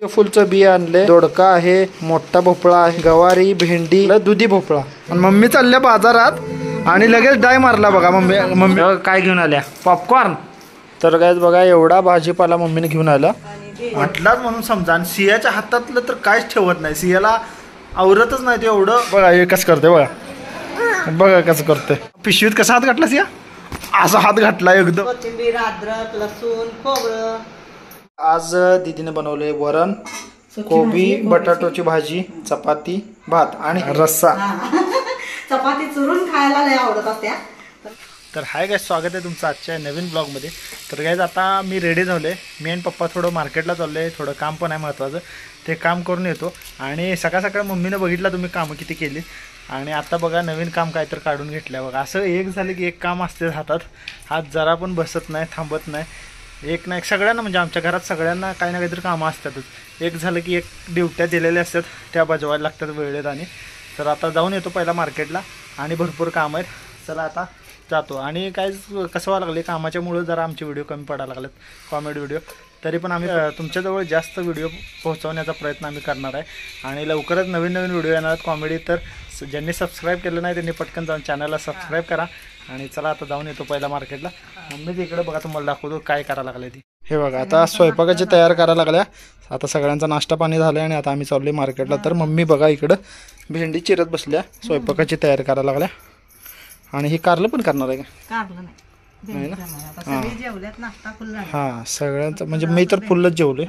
फुलचं बी आणले, दोडका आहे, मोठा भोपळा आहे, गवारी, भेंडी, दुधी भोपळा. आणि मम्मी चालल्या बाजारात आणि लगेच डाय मारला बघा. मम्मी काय घेऊन आल्या? पॉपकॉर्न. तर काय बघा एवढा भाजीपाला मम्मीने घेऊन आला म्हटलाच म्हणून समजा. आणि सियाच्या हातातलं तर काहीच ठेवत नाही, सियाला आवरतच नाही ते एवढं. बघा हे कसं करते बघा, बघा कसं करते. पिशवीत कसा हात घातला सिया? असा हात घातला एकदम. कोथिंबीर, अद्रक, लसूण, खोबरं. आज दीदीने बनवले वरण, कोबी, बटाटोची भाजी, चपाती, भात आणि रस्सा. चपाती चुरून खायला लय आवडत असत्या. तर हाय गाइस, स्वागत आहे तुमचं आजच्या नवीन ब्लॉगमध्ये. तर गाइस आता मी रेडी झालोय. मी आणि पप्पा थोडं मार्केटला चाललोय, थोडं काम पण आहे महत्त्वाचं, ते काम करून येतो. आणि सकाळ सकाळ मम्मीने बघितलं तुम्ही कामं किती केली. आणि आता बघा नवीन काम काय तर काढून घेतलं बघा. असं एक झालं की एक काम असते हातात, हात जरा पण बसत नाही, थांबत नाही. एक ना एक सगळ्यांना, म्हणजे आमच्या घरात सगळ्यांना काही ना काहीतरी कामं असतातच. एक झालं की एक ड्युट्या दिलेल्या असतात, त्या बजवायला लागतात वेळेत. आणि तर आता जाऊन येतो पहिला मार्केटला, आणि भरपूर काम आहेत. चला आता जातो. आणि काय कसं व्हायला लागले, कामाच्यामुळं जरा आमचे व्हिडिओ कमी पडायला लागलेत, कॉमेडी व्हिडिओ. तरी पण आम्ही तुमच्याजवळ जास्त व्हिडिओ पोहोचवण्याचा प्रयत्न आम्ही करणार आहे. आणि लवकरच नवीन नवीन व्हिडिओ येणार आहेत कॉमेडी. तर ज्यांनी सबस्क्राईब केलं नाही त्यांनी पटकन जाऊन चॅनलला सबस्क्राईब करा. आणि चला आता जाऊन येतो पहिला मार्केटला. मम्मी तिकडे बघा, तुम्हाला दाखवतो काय करायला लागले ती. हे बघा आता स्वयंपाकाची तयार करायला लागल्या. आता सगळ्यांचा नाश्ता पाणी झालं आणि आता आम्ही चाललोय मार्केटला. तर मम्मी बघा इकडं भेंडी चिरत बसल्या, स्वयंपाकाची तयारी करायला लागल्या. आणि ही कारलं पण करणार आहे का? कारलं नाही ना. हां सगळ्यांचं, म्हणजे मी तर फुलच जेवलोय.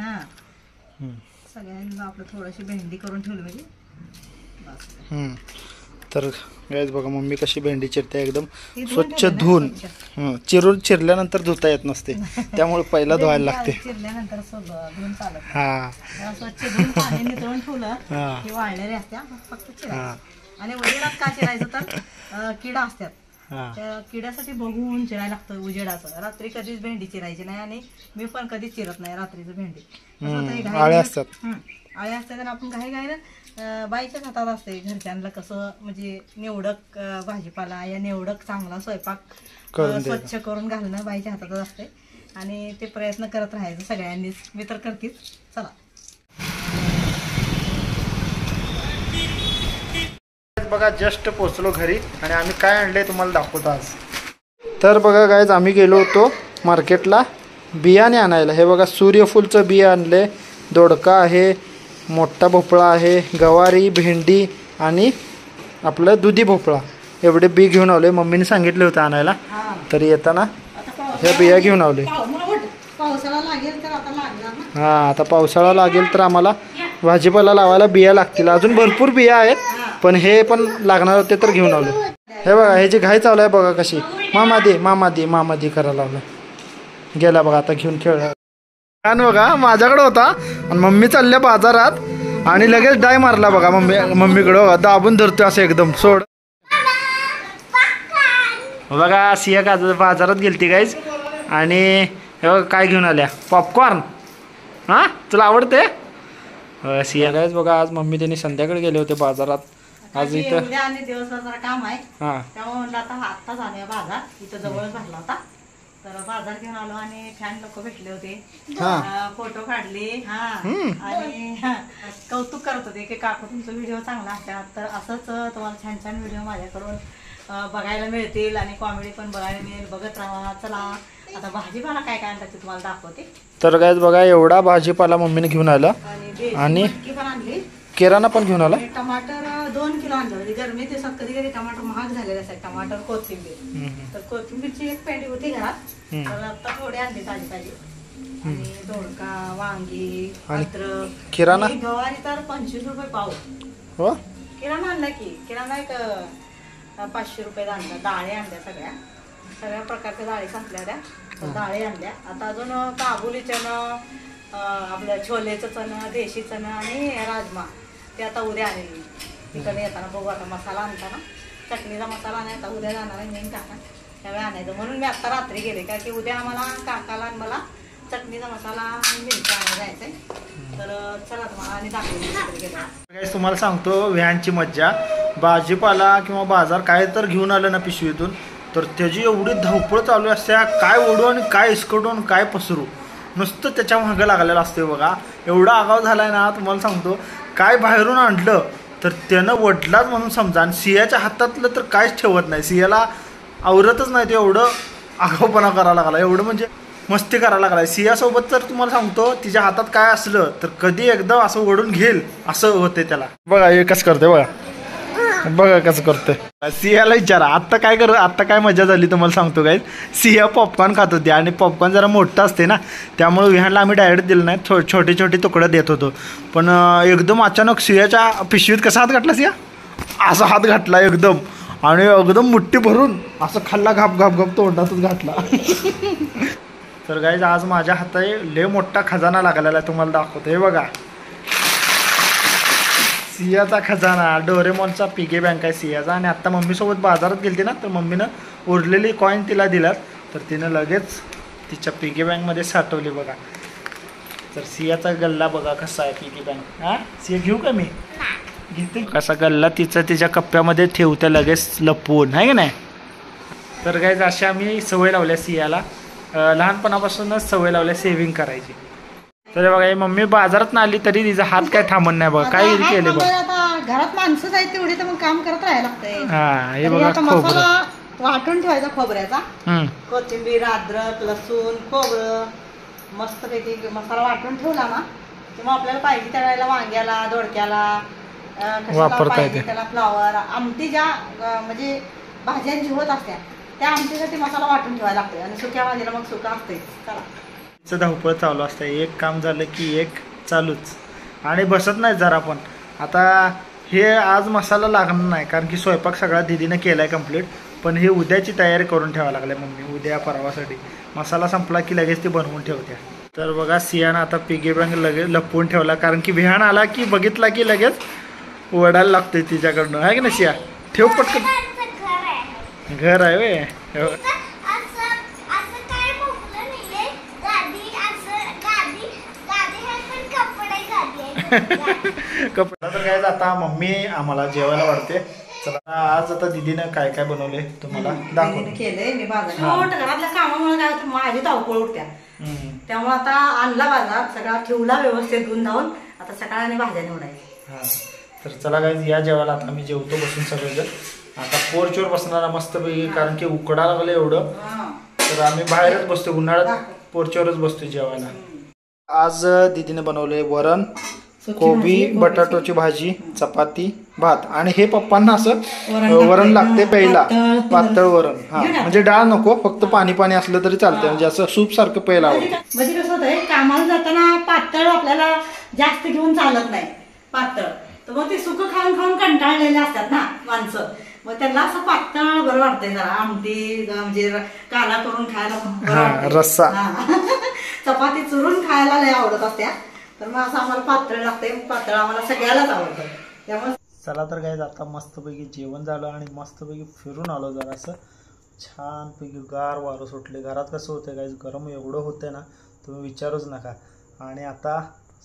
सगळ्यांना आपलं थोडीशी भेंडी करून ठेवली म्हणजे. तर गाइस बघा मम्मी कशी भेंडी चिरते, एकदम स्वच्छ धुवून. चिरल्यानंतर धुता येत नसते, त्यामुळे पहिला धुवायला लागते. चिरल्यानंतर धुवून चालत. हां स्वच्छ धुवून पाणी नितळून ठेवलं की वाळलेले असत्या, फक्त चिरायचं. आणि उजेडात का चिरायचं तर किडा असतात, त्या किड्यासाठी बघून चिरायला लागतं उजेडाचं. रात्री कधीच भेंडी चिरायची नाही, आणि मी पण कधीच चिरत नाही रात्रीचं भेंडी. आळे असतात, आळे असतात. आणि आपण काही काही ना बाईच्याच हातात असते. घरच्यांना कसं म्हणजे निवडक भाजीपाला या निवडक चांगला स्वयंपाक स्वच्छ करून घालणं बाईच्या हातातच असते. आणि ते प्रयत्न करत राहायचं सगळ्यांनीच. मी तर करतेच. चला बघा जस्ट पोचलो घरी, आणि आम्ही काय आणले तुम्हाला दाखवतो आज. तर बघा गाइस आम्ही गेलो होतो मार्केटला बियाणे आणायला. हे बघा सूर्यफूलचं बिया आणले, दोडका आहे, मोठा भोपळा आहे, गवारी, भेंडी आणि आपलं दुधी भोपळा, एवढे बी घेऊन आले. मम्मीने सांगितले होते आणायला, तरी येताना ह्या बिया घेऊन आले. हां आता पावसाळा लागेल तर आम्हाला भाजीपाला लावायला बिया लागतील. अजून भरपूर बिया आहेत, पण हे पण लागणार होते तर घेऊन आलो. हे बघा ह्याची घाई चालू आहे बघा कशी. मामादी करायला लावलं. गेला बघा आता घेऊन खेळ. छान बघा माझ्याकडे होता, आणि मम्मी चालल्या बाजारात आणि लगेच डाय मारला बघा. मम्मीकडे बघा दाबून धरतो असं एकदम सोड. बघा सिया का बाजारात गेलती गाईज, आणि हे बघा काय घेऊन आल्या, पॉपकॉर्न. हां तुला आवडते सिया? गाईज बघा आज मम्मी त्यांनी संध्याकाळी गेले होते बाजारात. आज इथं दिवसभर काम आहे, हां त्यामुळे आता आत्ताच आले बाजार. इथं जवळच भरला होता, तर बाजार घेऊन आलो. आणि फॅन लोक भेटले होते, फोटो काढले. आणि कौतुक करत होते की काकू तुमचा व्हिडिओ चांगला असतात, तर असंच तुम्हाला छान छान व्हिडिओ माझ्याकडून बघायला मिळतील, आणि कॉमेडी पण बघायला मिळेल. बघत राहा. चला आता भाजीपाला काय काय आणतात ते तुम्हाला दाखवते. तर गाइस बघा एवढा भाजीपाला मम्मीने घेऊन आला, आणि पण आणली, किराणा पण घेऊन आला. टमाटर 2 किलो आणलं. म्हणजे गरमी दिवसात कधी कधी टमाटर महाग झालेले असतात. टमाटर, कोथिंबीर, तर कोथिंबीरची एक पेंडी होती घरात, तर आता थोडी आणली ताजी ताजी. आणि दोडका, वांगी, अद्रक, किराणा, गवारी तर 25 रुपये पाव. हो किराणा आणला की. किराणा एक 500 रुपये आणला. डाळे आणल्या, सगळ्या प्रकारच्या डाळी संपल्या त्या, डाळे आणल्या. आता अजून काबुली चणं, आपलं छोलेचं चणं, देशी चणं आणि राजमा, ते आता उद्या आणेल. तिकडे येताना बघू. आता मसाला आणताना चटणीचा मसाला आणायचा उद्या जाणार आहे मेन काका, त्यावेळी आणायचं. म्हणून मी आता रात्री गेले, कारण की उद्या आम्हाला काकाला आणि मला चटणीचा मसाला आणि मिरची आणायला जायचंय. तर चला तुम्हाला आणि दाखवली. तुम्हाला सांगतो व्हॅनची मज्जा. भाजीपाला किंवा बाजार काय तर घेऊन आलं ना पिशवीतून, तर त्याची एवढी धावपळ चालू असते, काय ओढू आणि काय इसकडून काय पसरू. नुसतं त्याच्या मागं लागलेला असतो बघा. एवढा आगाव झालाय ना तुम्हाला सांगतो. काय बाहेरून आणलं तर त्यानं वडलाच म्हणून समजा. आणि सियाच्या हातातलं तर काहीच ठेवत नाही. सियाला आवरतच नाही ते एवढं आगाऊपणा करायला लागला. एवढं म्हणजे मस्ती करायला लागलाय. सियासोबत तर तुम्हाला सांगतो तिच्या हातात काय असलं तर कधी एकदम असं ओढून घेईल असं होते त्याला. बघा हे कसं करते बघा. बघा कसं करतोय. सियाला विचारा आत्ता काय आत्ता काय मजा झाली तुम्हाला सांगतो काय. सिया पॉपकॉर्न खात होती आणि पॉपकॉर्न जरा मोठं असते ना त्यामुळे विहानला आम्ही डायरेक्ट दिलं नाही. छोटे छोटे तुकडे देत होतो. पण एकदम अचानक सियाच्या पिशवीत कसा हात घातला सिया. असा हात घातला एकदम आणि एकदम मुठ्ठी भरून असं खाल्ला. घाप घाप घाप तोंडातच घातला. तर गाईज आज माझ्या हातात लय मोठा खजाना लागलेला आहे. तुम्हाला दाखवतो हे बघा. सियाचा खजाना. डोरेमॉनचा पिगी बँक आहे सियाचा. आणि आत्ता मम्मीसोबत बाजारात गेलती ना तर मम्मीनं उरलेली कॉईन तिला दिलात तर तिनं लगेच तिच्या पिगी बँकमध्ये साठवली बघा. तर सियाचा गल्ला बघा कसा आहे पिगी बँक. हां सिया घेऊ का मी घेते. कसा गल्ला तिच्या कप्प्यामध्ये ठेवते लगेच लपवून आहे की नाही. तर गाईज अशा आम्ही सवय लावल्या सियाला. लहानपणापासूनच सवय लावल्या सेव्हिंग करायची. तर बघा ही मम्मी बाजारात ना आली तरी तिचा हात काय थांबत नाही बघा. काय केले बघा. आता घरात माणसंच आहेत तेवढी तर मग काम करत राहायला लागतंय. हा हे तरी बघा आता मसाला वाटून ठेवायचा खोबऱ्याचा. कोथिंबीर अद्रक लसूण खोबरं मस्तपैकी मसाला वाटून ठेवला ना की मग आपल्याला पाहिजे त्या वेळेला वांग्याला दोडक्याला वापरता येते. त्याला फ्लावर आमटी ज्या म्हणजे भाज्यांची होत असत्या त्या आमटीसाठी मसाला वाटून ठेवायला लागतोय. आणि सुक्या भाजीला मग सुका असते. चला धावपळ चालू असते. एक काम झालं की एक चालूच आणि बसत नाही जरा पण. आता हे आज मसाला लागणार नाही कारण की स्वयंपाक सगळा दीदीनं केलाय कम्प्लीट. पण हे उद्याची तयारी करून ठेवायला लागले मम्मी. उद्या परवासाठी मसाला संपला की लगेच ती बनवून ठेवते. तर बघा सियानं आता पिगी बँक लगेच लपवून ठेवला कारण की विहान आला की बघितला की लगेच ओढायला लागतोय तिच्याकडनं आहे की ना. सिया ठेव पटकन. घर आहे वे कपडा. तर काय आता मम्मी आम्हाला जेवायला वाढते. चला आज आता दीदीनं काय काय बनवले तुम्हाला दाखवून केलंय मी बाजार. घरातल्या कामामुळे काय होतं माझी धावपळ उठत्या त्यामुळे आता आणला बाजार सगळा ठेवला व्यवस्थित धुवून धावून. आता सकाळी भाज्या निवडायच्या. हा तर चला काय या जेवायला. आता आम्ही जेवतो बसून सगळेजण. आता पोर्चवर बसणार मस्त पैकी कारण की उकडा लागलं एवढं. तर आम्ही बाहेरच बसतो उन्हाळ्यात पोर्चवरच बसतो जेवायला. आज दीदीने बनवले वरण कोबी बटाटोची भाजी चपाती भात. आणि हे पप्पांना असं वरण लागते प्यायला पातळ वरण. हा म्हणजे डाळ नको फक्त पाणी पाणी असलं तरी चालतंय. म्हणजे असं सूप सारखं प्यायला आवडतं. म्हणजे कसं होतंय कामाला जाताना पातळ आपल्याला जास्त घेऊन चालत नाही पातळ. तर मग ते सुकं खाऊन खाऊन कंटाळलेले असतात ना माणसं. मग त्यांना असं पातळ बरं वाटतंय जरा आमटी म्हणजे काला करून खायला रस्सा चपाती चुरून खायला लय आवडत असत्या. तर मग असं आम्हाला पातळ लागतंय. पातळ आम्हाला सगळ्यालाच आवडतं त्यामुळे. चला तर काय आता मस्तपैकी जेवण झालं आणि मस्तपैकी फिरून आलो जरा असं छानपैकी. गार वारं सुटले. घरात कसं होतं काय गरम एवढं होतंय ना तुम्ही विचारूच नका. आणि आता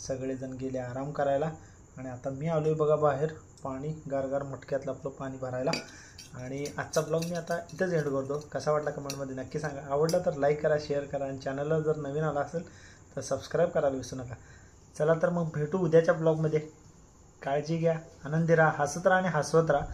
सगळेजण गेले आराम करायला. आणि आता मी आलोय बघा बाहेर पाणी गारगार मटक्यातलं आपलं पाणी भरायला. आणि आजचा ब्लॉग मी आता इथंच एंड करतो. कसा वाटला कमेंटमध्ये नक्की सांगा. आवडला तर लाईक करा शेअर करा. आणि चॅनलला जर नवीन आला असेल तर सबस्क्राईब करायला विसरू नका. चला तर मग भेटू उद्याच्या ब्लॉगमध्ये. काळजी घ्या आनंदी राहा हसत राहा आणि हसवत राहा.